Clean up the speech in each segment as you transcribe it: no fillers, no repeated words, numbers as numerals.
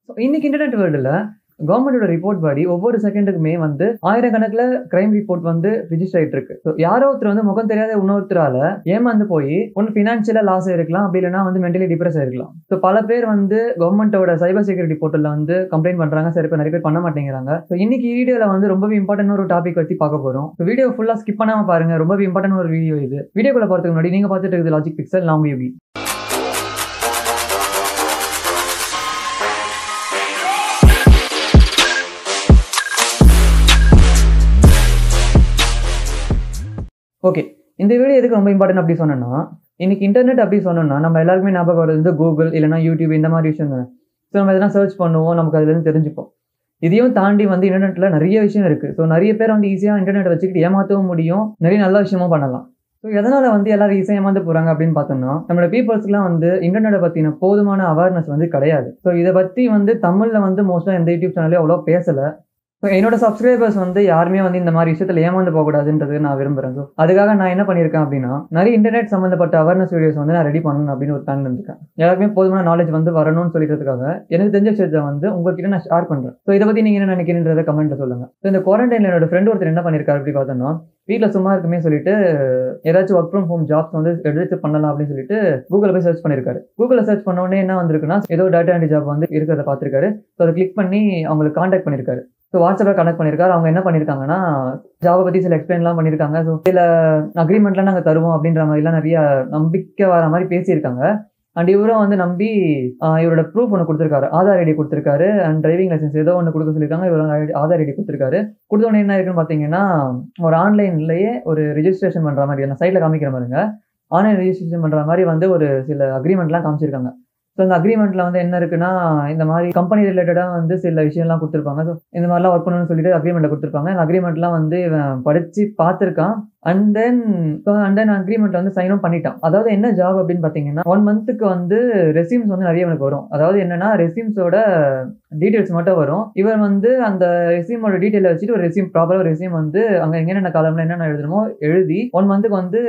இன்னைக்கு இன்டர்நெட் வேர்ல்டுல கவர்மெண்டோட ரிப்போர்ட் படி ஒவ்வொரு செகண்டுக்குமே வந்து ஆயிரக்கணக்கில் கிரைம் ரிப்போர்ட் வந்து ரிஜிஸ்டர் ஆயிட்டு இருக்கு. யாரோ ஒருத்தர் வந்து முகம் தெரியாத இன்னொருத்தரால ஏமாந்து போய் ஒன்று ஃபினான்ஷியலா லாஸ் ஆயிருக்கலாம், அப்படி இல்லைன்னா வந்து மென்டலி டிப்ரெஸ் ஆயிருக்கலாம். ஸோ பல பேர் வந்து கவர்மெண்டோட சைபர் செக்யூரிட்டி போர்ட்டல்ல வந்து கம்ப்ளைண்ட் பண்றாங்க, சரி இப்போ நிறைய பேர் பண்ண மாட்டேங்கிறாங்க. ஸோ இன்னைக்கு வீடியோல வந்து ரொம்பவே இம்பார்ட்டன் ஒரு டாபிக் பத்தி பார்க்க போறோம். வீடியோ ஃபுல்லா ஸ்கிப் பண்ணாம பாருங்க, ரொம்பவே இம்பார்ட்டன் ஒரு வீடியோ இது. வீடியோக்குள்ள போறதுக்கு முன்னாடி நீங்க பார்த்துட்டு இருக்குது லாஜிக் பிக்சல், நான் உங்க யோகி. ஓகே, இந்த வீடியோ எதுக்கு ரொம்ப இம்பார்ட்டன் அப்படி சொன்னோம்னா, இன்னைக்கு இன்டர்நெட் அப்படி சொன்னோம்னா நம்ம எல்லாருக்குமே ஞாபகம் வருது கூகுள் இல்லைனா யூடியூப் இந்த மாதிரி விஷயம் தானே. ஸோ நம்ம எதனா சர்ச் பண்ணுவோம், நமக்கு அதுலேருந்து தெரிஞ்சுப்போம். இதையும் தாண்டி வந்து இன்டர்நெட்டில் நிறைய விஷயம் இருக்குது. ஸோ நிறைய பேர் வந்து ஈஸியாக இன்டர்நெட்டை வச்சுக்கிட்டு ஏமாற்றவும் முடியும், நிறைய நல்ல விஷயமும் பண்ணலாம். ஸோ எதனால் வந்து எல்லாரும் ஈஸியாக ஏமாந்து போகிறாங்க அப்படின்னு பார்த்தோம்னா, நம்மளோட பீப்புள்ஸ்க்குலாம் வந்து இன்டர்நெட்டை பற்றின போதுமான அவேர்னஸ் வந்து கிடையாது. ஸோ இதை பற்றி வந்து தமிழில் வந்து மோஸ்ட்டாக எந்த யூடியூப் சேனல்லையும் அவ்வளோ பேசலை. ஸோ என்னோட சப்ஸ்கிரைபர்ஸ் வந்து யாருமே வந்து இந்த மாதிரி விஷயத்தில் ஏமாந்து போகக்கூடாதுன்றது நான் விரும்புகிறேன். ஸோ அதுக்காக நான் என்ன பண்ணியிருக்கேன் அப்படின்னா, நிறைய இன்டர்நெட் சம்மந்தப்பட்ட அவேர்னஸ் வீடியோஸ் வந்து நான் ரெடி பண்ணணும் அப்படின்னு ஒரு பிளான் இருந்திருக்கேன். எல்லாருக்குமே போதுமான நாலேஜ் வந்து வரணும்னு சொல்லிக்கிறதுக்காக எனக்கு தெரிஞ்ச விஷயத்தை வந்து உங்ககிட்ட நான் ஷேர் பண்ணுறேன். ஸோ இதை பற்றி நீங்கள் என்ன நினைக்கிறீன்றதை கமெண்ட்டில் சொல்லுங்கள். ஸோ இந்த குவாரண்டைனில் என்னோட ஃப்ரெண்ட் ஒருத்தர் என்ன பண்ணியிருக்காரு அப்படி பார்த்தோன்னா, வீட்டில் சும்மா இருக்குமே சொல்லிட்டு ஏதாச்சும் ஒர்க் ஃப்ரம் ஹோம் ஜாப்ஸ் வந்து எடுத்து பண்ணலாம் அப்படின்னு சொல்லிட்டு கூகுளில் போய் சர்ச் பண்ணியிருக்காரு. கூகுளில் சர்ச் பண்ண உடனே என்ன வந்திருக்குன்னா, ஏதோ டேட்டா என்ட்ரி ஜாப் வந்து இருக்கிறத பார்த்துருக்காரு. ஸோ அதை கிளிக் பண்ணி அவங்களுக்கு கான்டாக்ட் பண்ணியிருக்காரு. ஸோ வாட்ஸ்அப்பில் கனெக்ட் பண்ணியிருக்காரு. அவங்க என்ன பண்ணியிருக்காங்கன்னா, ஜாபை பற்றி சில எக்ஸ்பிளைன்லாம் பண்ணியிருக்காங்க. ஸோ சில அக்ரிமெண்ட்லாம் நாங்கள் தருவோம் அப்படின்ற மாதிரிலாம் நிறைய நம்பிக்கை வர மாதிரி பேசியிருக்காங்க. அண்ட் இவரும் வந்து நம்பி இவரோட ப்ரூஃப் ஒன்று கொடுத்துருக்காரு, ஆதார் ஐடி கொடுத்துருக்காரு, அண்ட் டிரைவிங் லைசன்ஸ் ஏதோ ஒன்று கொடுக்க சொல்லியிருக்காங்க. இவர் ஆதார் ஐடி கொடுத்துருக்காரு. கொடுத்தோடனே என்ன இருக்குன்னு பார்த்தீங்கன்னா, ஒரு ஆன்லைன்லேயே ஒரு ரிஜிஸ்ட்ரேஷன் பண்ணுற மாதிரி, அந்த சைட்டில் காமிக்கிற மாதிரிங்க ஆன்லைன் ரிஜிஸ்ட்ரேஷன் பண்ணுற மாதிரி வந்து ஒரு சில அக்ரிமெண்ட்லாம் காமிச்சிருக்காங்க. ஸோ அந்த அக்ரிமெண்ட்டில் வந்து என்ன இருக்குன்னா, இந்த மாதிரி கம்பெனி ரிலேட்டடாக வந்து சில விஷயம்லாம் கொடுத்துருப்பாங்க. ஸோ இந்த மாதிரிலாம் ஒர்க் பண்ணணும்னு சொல்லிட்டு அக்ரிமெண்ட்டை கொடுத்துருப்பாங்க. அந்த அக்ரிமெண்ட்லாம் வந்து இவன் படித்து பார்த்துருக்கான். அண்ட் தென் அக்ரிமெண்ட் வந்து சைனும் பண்ணிட்டான். அதாவது என்ன ஜாப் அப்படின்னு பார்த்தீங்கன்னா, 1 மந்த்துக்கு வந்து ரெசியூம்ஸ் வந்து நிறைய எனக்கு வரும். அதாவது என்னன்னா, ரெசியூம்ஸோட டீட்டெயில்ஸ் மட்டும் வரும். இவர் வந்து அந்த ரெசியூமோட டீட்டெயிலை வச்சுட்டு ஒரு ரெசியூம் ப்ராப்பராக ஒரு ரெசியூம் வந்து அங்கே என்னென்ன காலம்ல என்னென்ன எழுதணுமோ எழுதி 1 மந்த்துக்கு வந்து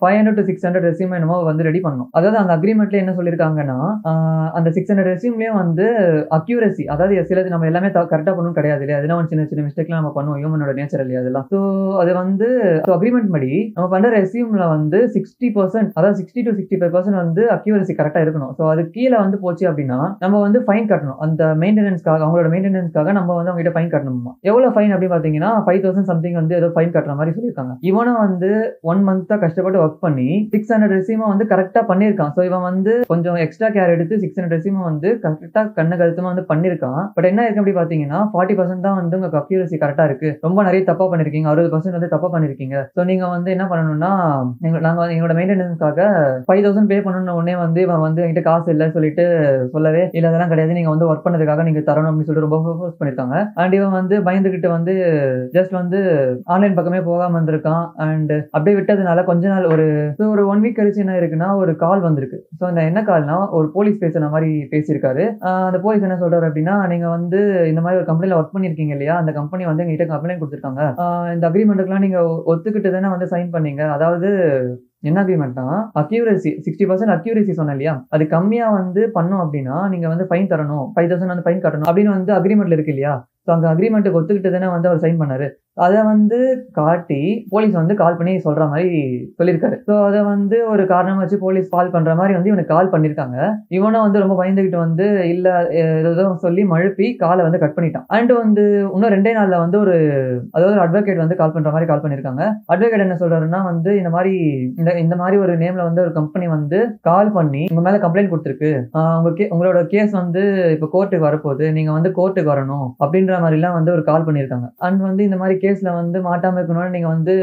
500 to 600 ரெசியூம் என்னமோ வந்து ரெடி பண்ணணும். அதாவது அந்த அக்ரிமெண்ட்ல என்ன சொல்லியிருக்காங்கன்னா, அந்த 600 ரெசியூம்லேயும் வந்து அக்யூரசி, அதாவது சிலது நம்ம எல்லாமே கரெக்டாக பண்ணணும் கிடையாது இல்லையா, அதெல்லாம் ஒரு சின்ன சின்ன மிஸ்டேக்லாம் நம்ம பண்ணுவோம், ஹியூமனோட நேச்சர் இல்லையா அதெல்லாம். ஸோ அது வந்து அக்ரிமெண்ட் படி நம்ம பண்ற ரெசியூம்ல வந்து 60%, அதாவது 60 to 65% வந்து அக்யூரசி கரெக்டா இருக்கணும். ஸோ அது கீழே வந்து போச்சு அப்படின்னா நம்ம வந்து ஃபைன் கட்டணும். அந்த மெயின்டெனன்ஸ்க்காக, அவங்களோட மெயின்டெனன்ஸ்க்காக நம்ம வந்து அவங்க கிட்ட ஃபைன் கட்டணுமா. எவ்வளவு ஃபைன் அப்படின்னு பாத்தீங்கன்னா 5,000 சம்திங் வந்து ஏதோ ஃபைன் கட்டுற மாதிரி சொல்லியிருக்காங்க. இவனும் வந்து 1 மந்த்தா கஷ்டப்பட்டு ஒர்க் பண்ணி 600 ரெசியூமை வந்து கரெக்டா பண்ணியிருக்கான். ஸோ இவன் வந்து கொஞ்சம் எக்ஸ்ட்ரா கேர் எடுத்து 600 ரெசியூமை வந்து கரெக்டா கண்ணு கருத்துமா வந்து பண்ணியிருக்கான். பட் என்ன இருக்கு அப்படி பாத்தீங்கன்னா, 40% தான் வந்து உங்க அக்யூரசி கரெக்டா இருக்கு, ரொம்ப நிறைய தப்பா பண்ணிருக்கீங்க, 60% வந்து தப்பா பண்ணிருக்கீங்க. ஸோ நீங்க வந்து என்ன பண்ணணும்னா, நாங்க எங்களோட மெயின்டெனன்ஸ்க்காக 5,000 பே பண்ணணும்னு உடனே வந்து இவன் வந்து என்கிட்ட காசு இல்லை சொல்லிட்டு சொல்லவே இல்லை, அதெல்லாம் கிடையாது, நீங்க வந்து ஒர்க் பண்ணதுக்காக நீங்க தரணும் அப்படின்னு சொல்லிட்டு ரொம்ப ஃபோர்ஸ் பண்ணிருக்காங்க. அண்ட் இவன் வந்து பயந்துகிட்டு வந்து ஜஸ்ட் வந்து ஆன்லைன் பக்கமே போகாம வந்திருக்கான். அண்ட் அப்படியே விட்டதுனால கொஞ்ச நாள் ஒரு 1 வீக் கழிச்சு என்ன இருக்குன்னா, ஒரு கால் வந்திருக்கு. ஸோ அந்த என்ன கால்னா, ஒரு போலீஸ் பேசுற மாதிரி பேசியிருக்காரு. அந்த போலீஸ் என்ன சொல்றாரு அப்படின்னா, நீங்க வந்து இந்த மாதிரி ஒரு கம்பெனில ஒர்க் பண்ணிருக்கீங்க இல்லையா, அந்த கம்பெனி வந்து எங்ககிட்ட கம்ப்ளைண்ட் கொடுத்துருக்காங்க, இந்த அக்ரிமெண்ட்டுக்குலாம் நீங்க ஒத்துக்கிட்டு தானே வந்து சைன் பண்ணீங்க. அதாவது என்ன அக்ரிமெண்ட்னா, அக்யூரசி 60% அக்யூரசி சொன்னேன் இல்லையா, அது கம்மியா வந்து பண்ணோம் அப்படின்னா நீங்க வந்து ஃபைன் தரணும், 5,000 வந்து ஃபைன் கட்டணும் அப்படின்னு வந்து அக்ரிமெண்ட்ல இருக்கு இல்லையா. ஸோ அந்த அக்ரிமெண்ட்டுக்கு ஒத்துக்கிட்டு தானே வந்து அவர் சைன் பண்ணாரு. அதை வந்து காட்டி போலீஸ் வந்து கால் பண்ணி சொல்ற மாதிரி சொல்லியிருக்காரு. ஸோ அதை வந்து ஒரு காரணம் வச்சு போலீஸ் கால் பண்ற மாதிரி வந்து இவனுக்கு கால் பண்ணியிருக்காங்க. இவனும் வந்து ரொம்ப பயந்துகிட்டு வந்து இல்ல ஏதோ சொல்லி மழுப்பி காலை வந்து கட் பண்ணிட்டான். அண்ட் வந்து இன்னும் 2 நாள்ல வந்து அதாவது ஒரு அட்வொகேட் வந்து கால் பண்ற மாதிரி கால் பண்ணியிருக்காங்க. அட்வொகேட் என்ன சொல்றாருன்னா வந்து, இந்த மாதிரி ஒரு நேம்ல வந்து ஒரு கம்பெனி வந்து கால் பண்ணி உங்க மேல கம்ப்ளைண்ட் கொடுத்துருக்கு, உங்களோட கேஸ் வந்து இப்ப கோர்ட்டுக்கு வரப்போகுது, நீங்க வந்து கோர்ட்டுக்கு வரணும் அப்படின்ற மாதிரிலாம் வந்து ஒரு கால் பண்ணியிருக்காங்க. அண்ட் வந்து இந்த மாதிரி கேஸ்ல வந்து மாட்டாம இருக்கணும்னு நீங்க வந்து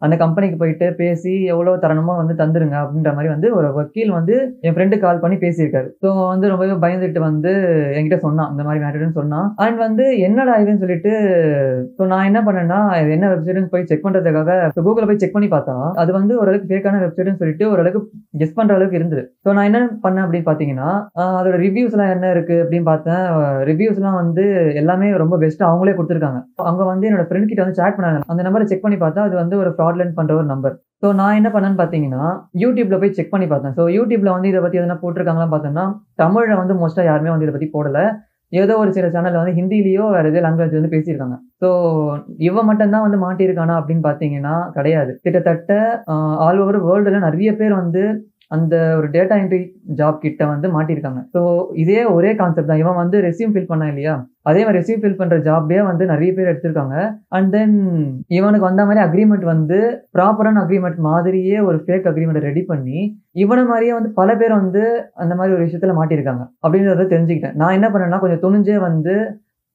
அந்த கம்பெனிக்கு போயிட்டு பேசி எவ்வளவு தரணுமோ வந்து தந்துருங்க அப்படின்ற மாதிரி வந்து ஒரு வக்கீல் வந்து என் ஃப்ரெண்டு கால் பண்ணி பேசியிருக்காரு. ஸோ வந்து ரொம்பவே பயந்துட்டு வந்து என்கிட்ட சொன்னான், இந்த மாதிரி மேட்டர்னு சொன்னான். அண்ட் வந்து என்னடா இதுன்னு சொல்லிட்டு ஸோ நான் என்ன பண்ணேன்னா, என்ன வெப்சைட்னு போய் செக் பண்றதுக்காக கூகுளில் போய் செக் பண்ணி பார்த்தா அது வந்து ஓரளவுக்கு ஃபேக்கான வெப்சைட்னு சொல்லிட்டு ஓரளவுக்கு கெஸ் பண்ற அளவுக்கு இருந்தது. ஸோ நான் என்ன பண்ணேன் அப்படின்னு பாத்தீங்கன்னா, அதோட ரிவ்யூஸ் எல்லாம் என்ன இருக்கு அப்படின்னு பார்த்தேன். ரிவ்யூஸ் எல்லாம் வந்து எல்லாமே ரொம்ப பெஸ்ட் அவங்களே கொடுத்துருக்காங்க. அவங்க வந்து என்னோட ஃப்ரெண்ட் கிட்ட வந்து சேட் பண்ணாங்க. அந்த நம்பரை செக் பண்ணி பார்த்தா அது வந்து ஒரு ஃப்ராட்லெண்ட் பண்ற ஒரு நம்பர். ஸோ நான் என்ன பண்ணேன்னு பார்த்தீங்கன்னா, யூடியூப்ல போய் செக் பண்ணி பார்த்தேன். ஸோ யூடியூப்ல வந்து இதை பத்தி எதனா போட்டிருக்காங்களான்னு பார்த்தோம்னா, தமிழ்ல வந்து மோஸ்டா யாருமே வந்து இதை பத்தி போடல. ஏதோ ஒரு சில சேனல்ல வந்து ஹிந்திலயோ வேற ஏதோ லாங்குவேஜ் வந்து பேசியிருக்காங்க. ஸோ இவன் மட்டும் தான் வந்து மாட்டியிருக்கானா அப்படின்னு பார்த்தீங்கன்னா கிடையாது. கிட்டத்தட்ட ஆல் ஓவர் வேர்ல்டுல நெறைய பேர் வந்து அந்த ஒரு டேட்டா என்ட்ரி ஜாப் கிட்ட வந்து மாட்டியிருக்காங்க. ஸோ இதே ஒரே கான்செப்ட் தான். இவன் வந்து ரெஸ்யூம் ஃபில் பண்ணான் இல்லையா? அதே மாரி ரெஸ்யூம் ஃபில் பண்ற ஜாப்பே வந்து நெறைய பேர் எடுத்திருக்காங்க. அண்ட் தென் இவனுக்கு வந்த மாரி அக்ரீமெண்ட் வந்து ப்ராப்பரான அக்ரீமெண்ட் மாதிரியே ஒரு ஃபேக் அக்ரீமெண்ட் ரெடி பண்ணி, இவன மாரியே வந்து பல பேர் வந்து அந்த மாரி ஒரு விஷயத்துல மாட்டியிருக்காங்க. அப்படின்றத தெரிஞ்சுக்கிட்டேன். நான் என்ன பண்ணேன்னா, கொஞ்சம் துணிஞ்சே வந்து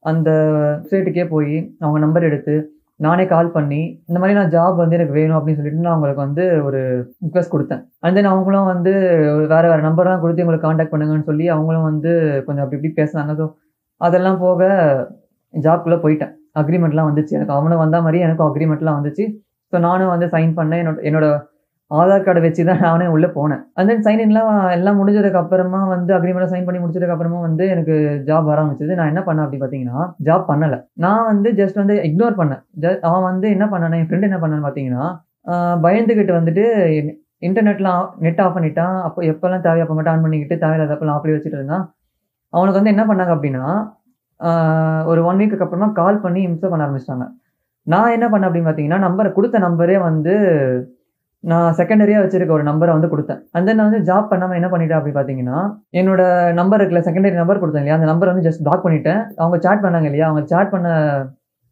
அந்த வெப்சைட்டுக்கே போயி அவங்க நம்பர் எடுத்து, நானே கால் பண்ணி, இந்த மாரி நான் ஜாப் வந்து எனக்கு வேணும் அப்படின்னு சொல்லிட்டு நான் அவங்களுக்கு வந்து ஒரு ரிக்வெஸ்ட் குடுத்தேன். அண்ட் தென் அவங்களும் வந்து வேற வேற நம்பர்லாம் குடுத்து எங்கள கான்டாக்ட் பண்ணுங்கன்னு சொல்லி அவங்களும் வந்து கொஞ்சம் அப்படி இப்படி பேசுனாங்க. ஸோ அதெல்லாம் போக ஜாப்குள்ள போயிட்டேன். அக்ரீமெண்ட்லாம் வந்துச்சு. எனக்கு அவனும் வந்தா மாரியே எனக்கும் அக்ரீமெண்ட்லாம் வந்துச்சு. ஸோ நானும் வந்து சைன் பண்ணேன். என்னோட ஆதார் கார்ட வச்சு தான் நானே உள்ள போனேன். அண்ட் தென் சைன் இன்லாம் எல்லாம் முடிஞ்சதுக்கு அப்புறமா வந்து அக்ரீமெண்ட்ட சைன் பண்ணி முடிச்சதுக்கு அப்புறமா வந்து எனக்கு ஜாப் வர ஆரம்பிச்சது. நான் என்ன பண்ணேன் அப்படி பார்த்தீங்கன்னா, ஜாப் பண்ணல. நான் வந்து ஜஸ்ட் வந்து இக்னோர் பண்ணேன். அவன் வந்து என்ன பண்ணானா, என் ஃப்ரெண்ட் என்ன பண்ணான்னு பார்த்தீங்கன்னா, பயந்துகிட்டு வந்துட்டு இன்டர்நெட்லாம் நெட் ஆஃப் பண்ணிட்டான். அப்போ எப்பலாம் தேவையோ அப்ப மட்டும் ஆன் பண்ணிக்கிட்டு தேவையில்லாதப்பலாம் ஆஃப்லயே வச்சுட்டு இருந்தான். அவனுக்கு வந்து என்ன பண்ணாங்க அப்படின்னா, ஆ ஒரு 1 வீக்குக்கு அப்புறமா கால் பண்ணி இம்சை பண்ண ஆரம்பிச்சுட்டாங்க. நான் என்ன பண்ணேன் அப்படின்னு பார்த்தீங்கன்னா, குடுத்த நம்பரே வந்து நான் செகண்டரியா வச்சிருக்க ஒரு நம்பர வந்து குடுத்தேன். அண்ட் தென் நான் வந்து ஜாப் பண்ணாம என்ன பண்ணிட்டேன் அப்படி பார்த்தீங்கன்னா, என்னோட நம்பர் இருக்குல்ல, செகண்டரி நம்பர் குடுத்தேன் இல்லையா? அந்த நம்பர வந்து ஜஸ்ட் பிளாக் பண்ணிட்டேன். அவங்க சாட் பண்ணாங்க இல்லையா? அவங்க சாட் பண்ண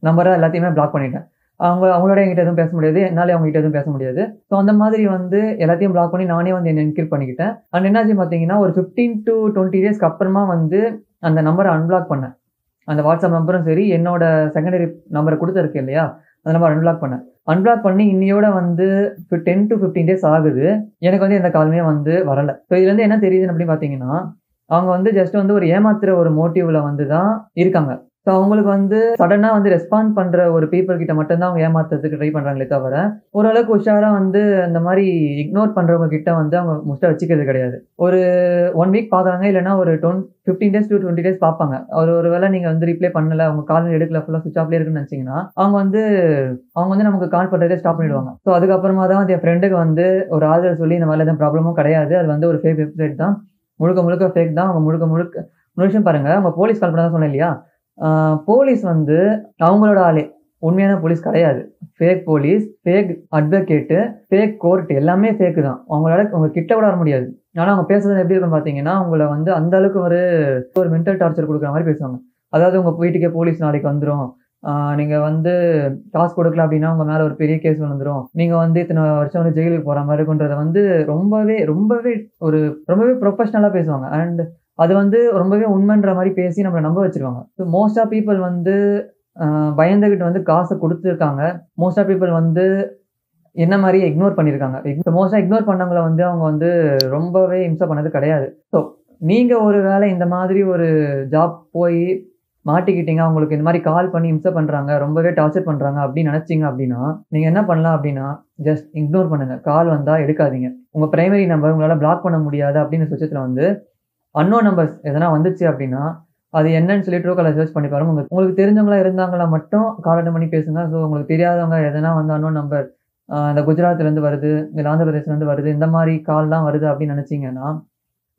நம்பர எல்லாத்தையுமே பிளாக் பண்ணிட்டேன். அவங்களோட என்கிட்ட எதுவும் பேச முடியாது. என்னாலயும் அவங்ககிட்ட எதுவும் பேச முடியாது. ஸோ அந்த மாதிரி வந்து எல்லாத்தையும் பிளாக் பண்ணி நானே வந்து என்ன என்கிரிப்ட் பண்ணிக்கிட்டேன். அண்ட் என்னாச்சு பார்த்தீங்கன்னா, ஒரு 15 டூ 20 டேஸ்க்கு அப்புறமா வந்து அந்த நம்பர அன்பிளாக் பண்ணேன். அந்த வாட்ஸ்அப் நம்பரும் சரி, என்னோட செகண்டரி நம்பர குடுத்துருக்கேன் இல்லையா? அந்த நம்பர அன்பிளாக் பண்ணேன். அன்பிளாக் பண்ணி இன்னையோட வந்து 10 டூ 15 டேஸ் ஆகுது. எனக்கு வந்து எந்த காலுமே வந்து வரல. ஸோ இதுலருந்து என்ன தெரியுதுன்னு அப்படின்னு பார்த்தீங்கன்னா, அவங்க வந்து ஜஸ்ட் வந்து ஒரு ஏமாத்துற ஒரு மோட்டிவ்ல வந்து தான் இருக்காங்க. ஸோ அவங்களுக்கு வந்து சடனா வந்து ரெஸ்பாண்ட் பண்ற ஒரு பீப்பிள் கிட்ட மட்டும் தான் அவங்க ஏமாத்துறதுக்கு ட்ரை பண்றாங்களே தவிர, ஓரளவுக்கு உஷாரா வந்து அந்த மாரி இக்னோர் பண்றவங்க கிட்ட வந்து அவங்க மோஸ்ட்டா வச்சுக்கிறது கிடையாது. ஒரு 1 வீக் பார்க்குறாங்க. இல்லன்னா ஒரு 15 டேஸ் டூ 20 டேஸ் பார்ப்பாங்க. ஒரு வேள நீங்க வந்து ரிப்ளை பண்ணல, உங்க கால் எடுக்கல, ஃபுல்லா ஸ்விட்ச் ஆஃப்லயே இருக்குன்னு நினைச்சீங்கன்னா, அவங்க வந்து நமக்கு கால் பண்றதே ஸ்டாப் பண்ணிடுவாங்க. ஸோ அதுக்கப்புறமா தான் வந்து என் ஃப்ரெண்டுக்கு வந்து ஒரு ஆறுதல் சொல்லி, இந்த மாரிலாம் எந்த ப்ராப்ளமும் கிடையாது. அது வந்து ஒரு ஃபேக் வெப்சைட் தான். முழுக்க முழுக்க ஃபேக் தான். அவங்க முழுக்க முழுக்க ஒரு விஷயம் பாருங்க. அவங்க போலீஸ் கால் பண்ணதா சொன்னேன் இல்லையா? போலீஸ் வந்து அவங்களோட ஆளே. உண்மையான போலீஸ் கிடையாது. Fake police, fake advocate, fake court எல்லாமே ஃபேக்கு தான். அவங்களால உங்க கிட்ட கூட வர முடியாது. ஆனா அவங்க பேசுறது எப்படி இருக்குன்னு பார்த்தீங்கன்னா, உங்கள வந்து அந்த அளவுக்கு ஒரு மென்டல் டார்ச்சர் குடுக்குற மாரி பேசுவாங்க. அதாவது உங்க வீட்டுக்கே போலீஸ் நாளைக்கு வந்துரும். நீங்க வந்து காசு குடுக்கல அப்டின்னா, உங்க மேல ஒரு பெரிய கேஸ் விழுந்துரும். நீங்க வந்து இத்தன வருஷம் வந்து ஜெயிலுக்கு போற மாரி இருக்குன்றத வந்து ரொம்பவே ரொம்பவே ஒரு ரொம்பவே ப்ரொஃபஷனலா பேசுவாங்க. அண்ட் அது வந்து ரொம்பவே உண்மைன்ற மாரி பேசி நம்மள நம்ப வச்சுருவாங்க. ஸோ மோஸ்ட் ஆஃப் பீப்பிள் வந்து அ பயந்துகிட்டு வந்து காச குடுத்துருக்காங்க. மோஸ்ட் ஆஃப் பீப்பிள் வந்து என்ன மாரியே இக்னோர் பண்ணியிருக்காங்க. மோஸ்ட்டா இக்னோர் பண்ணவங்கள வந்து அவங்க வந்து ரொம்பவே இம்சை பண்ணது கிடையாது. ஸோ நீங்க ஒரு வேளை இந்த மாதிரி ஒரு ஜாப் போய் மாட்டிக்கிட்டீங்க. அவங்களுக்கு இந்த மாரி கால் பண்ணி இம்சை பண்றாங்க, ரொம்பவே டார்ச்சர் பண்றாங்க அப்படின்னு நினைச்சீங்க அப்படின்னா, நீங்க என்ன பண்ணலாம் அப்படின்னா, ஜஸ்ட் இக்னோர் பண்ணுங்க. கால் வந்தா எடுக்காதீங்க. உங்க பிரைமரி நம்பர் உங்களால பிளாக் பண்ண முடியாது அப்படின்ற பட்சத்துல வந்து அன்னோன் நம்பர்ஸ் எதனா வந்துச்சு அப்படின்னா, அது என்னன்னு சொல்லி ட்ரூ காலர் சர்ச் பண்ணி பாருங்க. உங்களுக்கு தெரிஞ்சவங்களா இருந்தாங்களா மட்டும் கால் அட்டெண்ட் பண்ணி பேசுங்க. ஸோ உங்களுக்கு தெரியாதவங்க எதனா வந்து அன்னோன் நம்பர் இந்த குஜராத்லேருந்து வருது, இல்ல ஆந்திர பிரதேஷ்லேருந்து வருது, இந்த மாரி கால்லாம் வருது அப்படின்னு நினைச்சீங்கன்னா,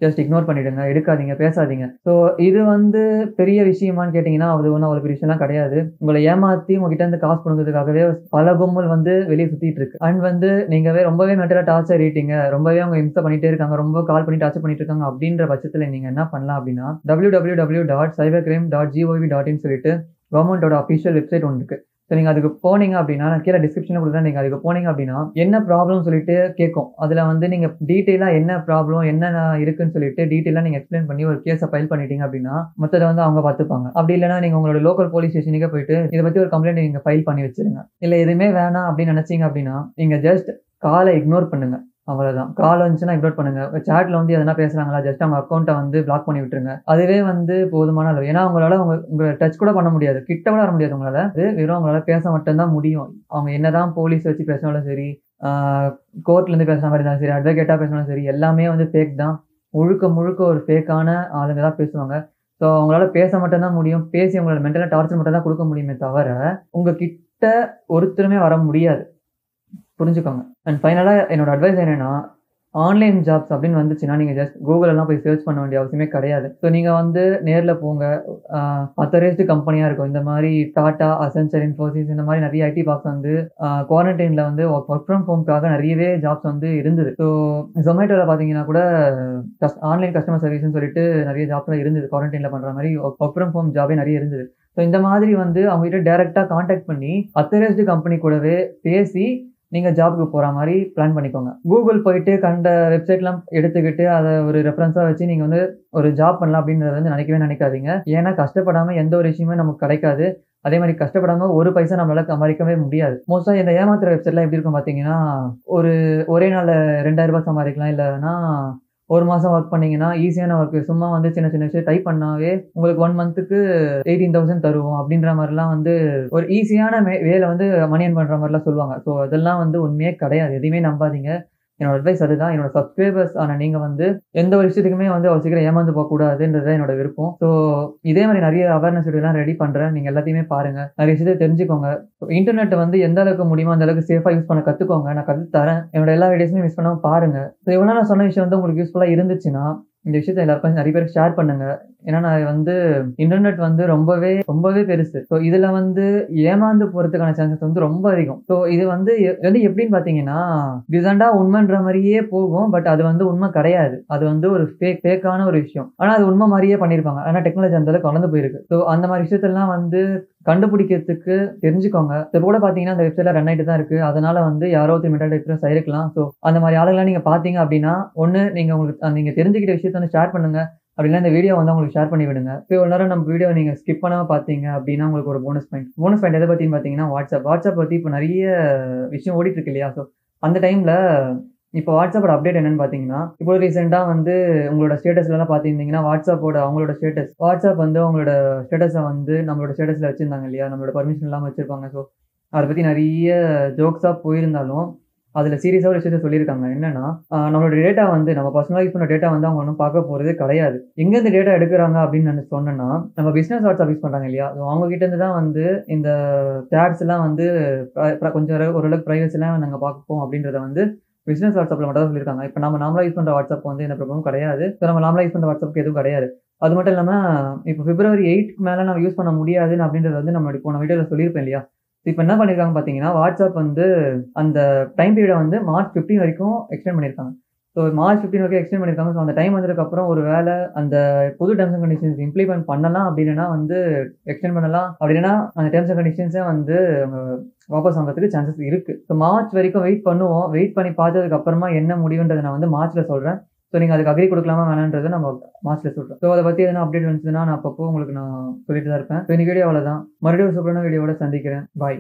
ஜஸ்ட் இக்னோர் பண்ணிடுங்க. எடுக்காதீங்க, பேசாதீங்க. ஸோ இது வந்து பெரிய விஷயமான்னு கேட்டீங்கன்னா, அது ஒண்ணும் அவ்வளவு பெரிய விஷயம்லாம் கிடையாது. உங்கள ஏமாத்தி உங்ககிட்ட இருந்து காசு புடுங்குறதுக்காகவே பல கும்பல் வந்து வெளிய சுத்திட்டு இருக்கு. அண்ட் வந்து நீங்க ரொம்பவே மென்டலா டார்ச்சர் ஆயிட்டீங்க. ரொம்பவே அவங்க இம்சை பண்ணிட்டே இருக்காங்க. ரொம்ப கால் பண்ணி டார்ச்சர் பண்ணிட்டு இருக்காங்க அப்படின்ற பட்சத்துல நீங்க என்ன பண்ணலாம் அப்படின்னா, www.cybercrime.gov.in சொல்லிட்டு கவர்ன்மென்ட்டோட அஃபிஷியல் வெப்சைட் ஒண்ணு இருக்கு. ஸோ நீங்க அதுக்கு போனீங்க அப்படின்னா, நான் கீழ டிஸ்கிரிப்ஷன்ல குடுக்குறேன். நீங்க அதுக்கு போனீங்க அப்படின்னா, என்ன ப்ராப்ளம்னு சொல்லிட்டு கேட்கும். அதுல வந்து நீங்க டீட்டெயிலா என்ன ப்ராப்ளம், என்னென்ன இருக்குன்னு சொல்லிட்டு டீட்டெயிலா நீங்க எக்ஸ்பிளைன் பண்ணி ஒரு கேஸ ஃபைல் பண்ணிட்டீங்க அப்படின்னா, மத்தத வந்து அவங்க பார்த்துப்பாங்க. அப்படி இல்லன்னா நீங்க உங்களோட லோக்கல் போலீஸ் ஸ்டேஷனுக்கே போயிட்டு, இத பத்தி ஒரு கம்ப்ளைண்ட் நீங்க ஃபைல் பண்ணி வச்சுருங்க. இல்ல எதுவுமே வேணாம் அப்படின்னு நினைச்சீங்க அப்படின்னா, நீங்க ஜஸ்ட் கால இக்னோர் பண்ணுங்க. அவ்வளவுதான். கால் வந்துச்சுன்னா இக்னோர் பண்ணுங்க. சாட்ல வந்து எதனா பேசுறாங்களா, ஜஸ்ட் அவங்க அக்கவுண்ட்ட வந்து பிளாக் பண்ணி விட்டுருங்க. அதுவே வந்து போதுமான அளவு. ஏன்னா உங்களால உங்கள டச் கூட பண்ண முடியாது. கிட்ட கூட வர முடியாது உங்களால. வெறும் உங்களால பேச மட்டும் தான் முடியும். அவங்க என்னதான் போலீஸ் வச்சு பேசினாலும் சரி, ஆ கோர்ட்ல இருந்து பேசுற மாரி இருந்தாலும் சரி, அட்வொகேட்டா பேசினாலும் சரி, எல்லாமே வந்து ஃபேக் தான். முழுக்க முழுக்க ஒரு ஃபேக்கான ஆளுங்க தான் பேசுவாங்க. ஸோ அவங்களால பேச மட்டும் தான் முடியும். பேசி உங்களோட மென்டலா டார்ச்சர் மட்டும் தான் குடுக்க முடியுமே தவிர, உங்க கிட்ட ஒருத்தருமே வர முடியாது. புரிஞ்சுக்கோங்க. அண்ட் ஃபைனலா என்னோட அட்வைஸ் என்னன்னா, ஆன்லைன் ஜாப்ஸ் அப்படின்னு வந்துச்சுன்னா நீங்கள் ஜஸ்ட் கூகுளெல்லாம் போய் சர்ச் பண்ண வேண்டிய அவசியமே கிடையாது. ஸோ நீங்கள் வந்து நேரில் போங்க. அத்தரைஸ்டு கம்பெனியாக இருக்கும். இந்த மாதிரி டாடா, அசென்சர், இன்ஃபோசிஸ் இந்த மாதிரி நிறைய ஐடி பார்க்ஸ் வந்து குவாரண்டைனில் வந்து ஒர்க் ஃப்ரம் ஹோம்க்காக நிறையவே ஜாப்ஸ் வந்து இருந்தது. ஸோ ஜொமேட்டோவில் பார்த்தீங்கன்னா கூட ஆன்லைன் கஸ்டமர் சர்வீஸ்னு சொல்லிட்டு நிறைய ஜாப்லாம் இருந்தது. குவாரண்டைனில் பண்ணுற மாதிரி ஒர்க் ஃப்ரம் ஹோம் ஜாபே நிறைய இருந்தது. ஸோ இந்த மாதிரி வந்து அவங்ககிட்ட டைரெக்டாக கான்டாக்ட் பண்ணி அத்தரைஸ்டு கம்பெனி கூடவே பேசி நீங்கள் ஜாபுக்கு போகிற மாதிரி பிளான் பண்ணிக்கோங்க. கூகுள் போயிட்டு கண்ட வெப்சைட்லாம் எடுத்துக்கிட்டு அதை ஒரு ரெஃபரன்ஸாக வச்சு நீங்கள் வந்து ஒரு ஜாப் பண்ணலாம் அப்படின்றத வந்து நினைக்கவே நினைக்காதீங்க. ஏன்னா கஷ்டப்படாமல் எந்த ஒரு விஷயமே நமக்கு கிடைக்காது. அதே மாதிரி கஷ்டப்படாமல் ஒரு பைசா நம்மளால சம்பாதிக்கவே முடியாது. மோஸ்ட்டாக இந்த ஏமாத்துற வெப்சைட்லாம் எப்படி இருக்கும் பார்த்தீங்கன்னா, ஒரே நாளில் 2000 ரூபாய் சம்பாதிக்கலாம். இல்லைன்னா ஒரு மாதம் ஒர்க் பண்ணீங்கன்னா ஈஸியான ஒர்க்கு சும்மா வந்து சின்ன சின்ன விஷயம் டைப் பண்ணாவே உங்களுக்கு 1 மந்த்துக்கு 18,000 தருவோம் அப்படின்ற மாதிரிலாம் வந்து ஒரு ஈஸியான வேலை வந்து மணி ஏர்ன் பண்ணுற மாதிரிலாம் சொல்லுவாங்க. ஸோ அதெல்லாம் வந்து உண்மையே கிடையாது. எதையுமே நம்பாதீங்க. என்னோட அட்வைஸ் அதுதான். என்னோட சப்ஸ்கிரைபர்ஸ் நீங்கள் வந்து எந்த ஒரு விஷயத்துக்குமே வந்து அவ்வளோ சீக்கிரம் ஏமாந்து போகக்கூடாதுன்றது தான் என்னோட விருப்பம். ஸோ இதே மாதிரி நிறைய அவேர்னஸ் வீடியோலாம் ரெடி பண்ணுறேன். நீங்கள் எல்லாத்தையுமே பாருங்கள். நிறைய விஷயத்தை தெரிஞ்சுக்கோங்க. இன்டர்நெட் வந்து எந்த அளவுக்கு முடியுமோ அந்த அளவுக்கு சேஃபாக யூஸ் பண்ண கற்றுக்கோங்க. நான் கற்று தரேன். என்னோட எல்லா வீடியோஸுமே மிஸ் பண்ணாமல் பாருங்கள். ஸோ இவ்வளோ நான் சொன்ன விஷயம் வந்து உங்களுக்கு யூஸ்ஃபுல்லாக இருந்துச்சுன்னா இந்த விஷயத்தை எல்லாருக்கும் நிறைய பேருக்கு ஷேர் பண்ணுங்க. ஏன்னா நான் வந்து இன்டர்நெட் வந்து ரொம்பவே பெருசு. ஸோ இதுல வந்து ஏமாந்து போறதுக்கான சான்சஸ் வந்து ரொம்ப அதிகம். ஸோ இது வந்து எப்படின்னு பாத்தீங்கன்னா டிசண்டா உண்மைன்ற மாதிரியே போகும். பட் அது வந்து உண்மை கிடையாது. அது வந்து ஒரு ஃபேக்கான ஒரு விஷயம். ஆனா அது உண்மை மாதிரியே பண்ணிருப்பாங்க. ஆனா டெக்னாலஜி அந்த அளவுக்கு வளர்ந்து போயிருக்கு. ஸோ அந்த மாதிரி விஷயத்தெல்லாம் வந்து கண்டுபிடிக்கிறதுக்கு தெரிஞ்சுக்கோங்க. இப்போ கூட பாத்தீங்கன்னா அந்த வெப்சைட்ல ரன் ஆயிட்டு தான் இருக்கு. அதனால வந்து யாரோ மெட்டாடேட்டர்ஸ் ஆயிருக்கலாம். ஸோ அந்த மாதிரி ஆளுங்களாம் நீங்க பாத்தீங்க அப்படின்னா ஒண்ணு நீங்க தெரிஞ்சுக்கிட்ட விஷயத்த வந்து ஷேர் பண்ணுங்க. அப்படின்னா இந்த வீடியோ வந்து உங்களுக்கு ஷேர் பண்ணி விடுங்க. இப்போ ஒரு நேரம் நம்ம வீடியோ நீங்க ஸ்கிப் பண்ணாம பாத்தீங்க அப்படின்னா உங்களுக்கு ஒரு போனஸ் பாயிண்ட் எதை பத்தின்னு பாத்தீங்கன்னா வாட்ஸ்அப் பத்தி இப்போ நிறைய விஷயம் ஓடிட்டு இருக்கு இல்லையா? ஸோ அந்த டைம்ல இப்போ வாட்ஸ்அப்போட அப்டேட் என்னன்னு பாத்தீங்கன்னா, இப்போ ரீசெண்டாக வந்து உங்களோட ஸ்டேட்டஸ்லாம் பார்த்துருந்தீங்கன்னா அவங்களோட வாட்ஸ்அப் வந்து அவங்களோட ஸ்டேட்டஸை வந்து நம்மளோட ஸ்டேட்டஸில் வச்சுருந்தாங்க இல்லையா? நம்மளோட பர்மிஷன் இல்லாமல் வச்சுருப்பாங்க. ஸோ அதை பற்றி நிறைய ஜோக்ஸாக போயிருந்தாலும் அதில் சீரியஸாக ஒரு விஷயத்த சொல்லியிருக்காங்க. என்னன்னா நம்மளோட டேட்டா வந்து நம்ம பர்சனலாக யூஸ் பண்ண டேட்டா வந்து அவங்க ஒன்றும் பார்க்க போகிறது கிடையாது. எங்கேருந்து டேட்டா எடுக்கிறாங்க அப்படின்னு நான் சொன்னேன்னா, நம்ம பிஸ்னஸ் வாட்ஸ்அப் யூஸ் பண்ணுறாங்க இல்லையா? ஸோ அவங்க கிட்டேருந்து தான் வந்து இந்த சேட்ஸ் எல்லாம் வந்து கொஞ்சம் ஓரளவுக்கு ப்ரைவசிலாம் நாங்கள் பார்ப்போம் அப்படின்றத வந்து பிஸ்னஸ் வாட்ஸ்அப்பில் மட்டும் தான் சொல்லியிருக்காங்க. இப்போ நம்ம நார்மலாக யூஸ் பண்ணுற வாட்ஸ்அப் வந்து எந்த ப்ராப்ளமும் கிடையாது. ஸோ நம்ம நார்மலாக யூஸ் பண்ணுற வாட்ஸ்அப்புக்கு எதுவும் கிடையாது. அது மட்டும் இல்லாமல் இப்போ February 8க்கு மேலே நம்ம யூஸ் பண்ண முடியாதுன்னு அப்படின்றது வந்து நம்ம போன வீடியோவில் சொல்லியிருப்பேன் இல்லையா? இப்போ என்ன பண்ணியிருக்காங்க பார்த்தீங்கன்னா, வாட்ஸ்அப் வந்து அந்த டைம் பீரியடை வந்து March 15 வரைக்கும் எக்ஸ்டெண்ட் பண்ணியிருக்காங்க. ஸோ March 15 வரைக்கும் எக்ஸ்டெண்ட் பண்ணியிருக்காங்க. ஸோ அந்த டைம் வந்ததுக்கப்புறம் ஒரு வேளை அந்த புது டேர்ம்ஸ் அண்ட் கண்டிஷன்ஸ் இம்ப்ளிமெண்ட் பண்ணலாம், அப்படின்னா வந்து எக்ஸ்டெண்ட் பண்ணலாம், அப்படின்னா அந்த டேர்ம்ஸ் அண்ட் கண்டிஷன்ஸே வந்து வாபஸ் வாங்குறதுக்கு சான்சஸ் இருக்குது. ஸோ மார்ச் வரைக்கும் வெயிட் பண்ணுவோம். வெயிட் பண்ணி பார்த்ததுக்கு அப்புறமா என்ன முடிவுன்றதை நான் வந்து மார்ச்சில் சொல்கிறேன். ஸோ நீங்கள் அதுக்கு அக்ரி கொடுக்கலாமா வேணான்றதை நம்ம மார்ச்சில் சொல்கிறோம். ஸோ அதை பற்றி எதனா அப்டேட் வந்துச்சுன்னா நான் அப்பப்போ உங்களுக்கு நான் சொல்லிட்டு தான் இருப்பேன். ஸோ இந்த வீடியோ அவ்வளோதான். மறுபடியும் ஒரு சூப்பரான வீடியோவோட சந்திக்கிறேன். பாய்.